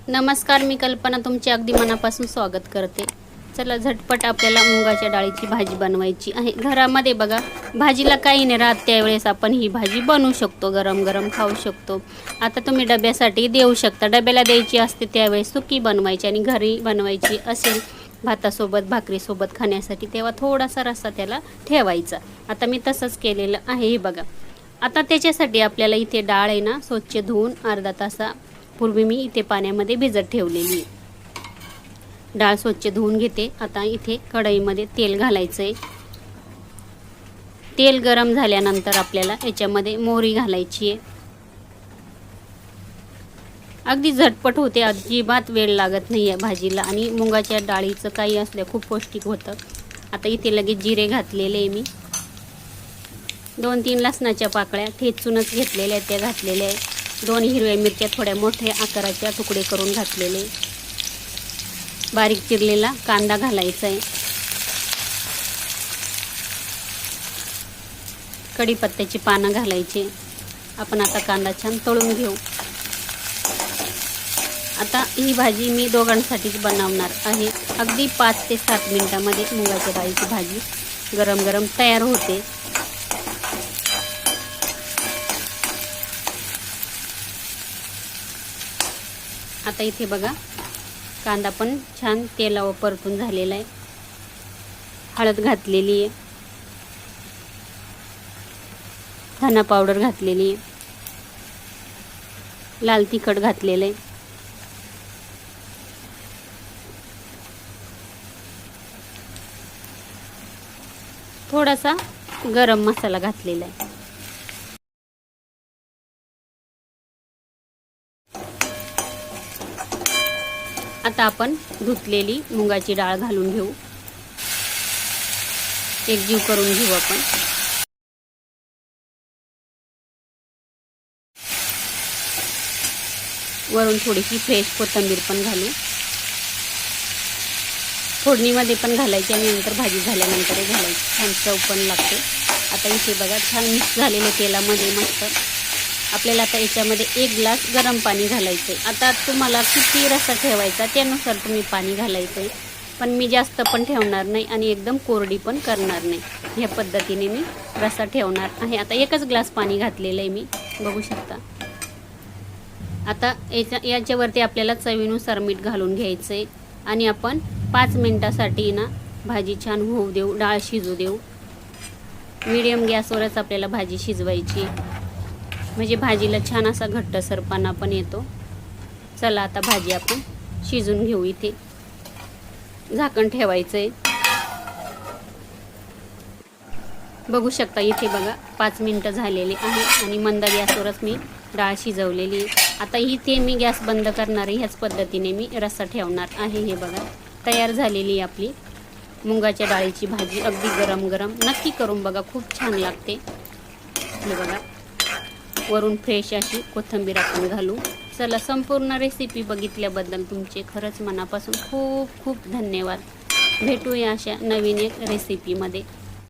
नमस्कार, मी कल्पना तुमचे अगदी मनापासून स्वागत करते। चला झटपट आपल्याला मुगाच्या डाळीची भाजी बनवायची आहे। घरामध्ये बघा भाजीला काही नाही राहत त्यावेळेस आपण ही भाजी बनवू शकतो, गरम गरम खाऊ शकतो। आता तुम्ही डब्यासाठी देऊ शकता, डब्याला द्यायची असते त्यावेळेस सुकी बनवायची आणि घरी बनवायची असेल भातासोबत भाकरीसोबत खाण्यासाठी तेव्हा थोडासा रस्सा त्याला ठेवायचा। आता मी तसंच केलेलं आहे हे बघा। आता त्याच्यासाठी आपल्याला इथे डाळ आहे ना स्वच्छ धुवून अर्धा तासापूर्वी मी इथे पाण्यामध्ये भिजत ठेवलेली आहे। डाळ स्वच्छ धुवून घेते। आता इथे कढईमध्ये तेल घालायचं आहे। तेल गरम झाल्यानंतर आपल्याला याच्यामध्ये मोहरी घालायची आहे। अगदी झटपट होते, अजिबात वेळ लागत नाही आहे भाजीला आणि मुगाच्या डाळीचं काही असल्या खूप पौष्टिक होतं। आता इथे लगेच जिरे घातलेले आहे मी, 2-3 लसणाच्या पाकळ्या ठेचूनच घेतलेल्या आहेत त्या घातलेल्या आहे। 2 हिरव्या मिरच्या थोड्या मोठ्या आकाराच्या तुकडे करून घातलेले, बारीक चिरलेला कांदा घालायचा आहे। कढीपत्त्याची पानं घालायची। आपण आता कांदा छान तळून घेऊ। आता ही भाजी मी दोघांसाठीच बनवणार आहे। अगदी 5 ते 7 मिनिटांमध्ये मुगाच्या डाळीची भाजी गरम गरम तयार होते। आता इथे बघा कांदा पण छान तेलावर परतून झालेला आहे। हळद घातलेली आहे, धना पावडर घातलेली आहे, लाल तिखट घातलेलं आहे, थोडासा गरम मसाला घातलेला आहे। आता आपण धुतलेली मुगाची डाळ घालून घेऊ, एकजीव करून घेऊ आपण। वरून थोडीशी फ्रेश कोथिंबीर पण घालू, फोडणीमध्ये पण घालायची आणि नंतर भाजी झाल्यानंतर घालायची, छान चव पण लागते। आता इथे बघा छान मिक्स झालेले तेलामध्ये मस्त। आपल्याला आता याच्यामध्ये 1 ग्लास गरम पाणी घालायचं आहे। आता तुम्हाला किती रस्सा ठेवायचा त्यानुसार तुम्ही पाणी घालायचं आहे, पण मी जास्त पण ठेवणार नाही आणि एकदम कोरडी पण करणार नाही। ह्या पद्धतीने मी रस्सा ठेवणार आहे। आता 1च ग्लास पाणी घातलेलं आहे मी, बघू शकता। आता याच्यावरती आपल्याला चवीनुसार मीठ घालून घ्यायचं आहे आणि आपण 5 मिनिटासाठी ना भाजी छान होऊ देऊ, डाळ शिजू देऊ। मीडियम गॅसवरच आपल्याला भाजी शिजवायची, म्हणजे भाजीला छान असा घट्टसरपणा पण येतो। चला आता भाजी आपण शिजून घेऊ। इथे झाकण ठेवायचं आहे, बघू शकता। इथे बघा 5 मिनिटं झालेली आहे आणि मंद गॅसवरच मी डाळ शिजवलेली। आता इथे मी गॅस बंद करणार आहे, ह्याच पद्धतीने मी रस्सा ठेवणार आहे। हे बघा तयार झालेली आपली मुगाच्या डाळीची भाजी, अगदी गरम गरम नक्की करून बघा, खूप छान लागते। हे बघा वरून फ्रेश अशी कोथिंबीर आपण घालू। चला, संपूर्ण रेसिपी बघितल्याबद्दल तुमचे खरंच मनापासून खूप खूप धन्यवाद। भेटूया अशा नवीन एक रेसिपीमध्ये।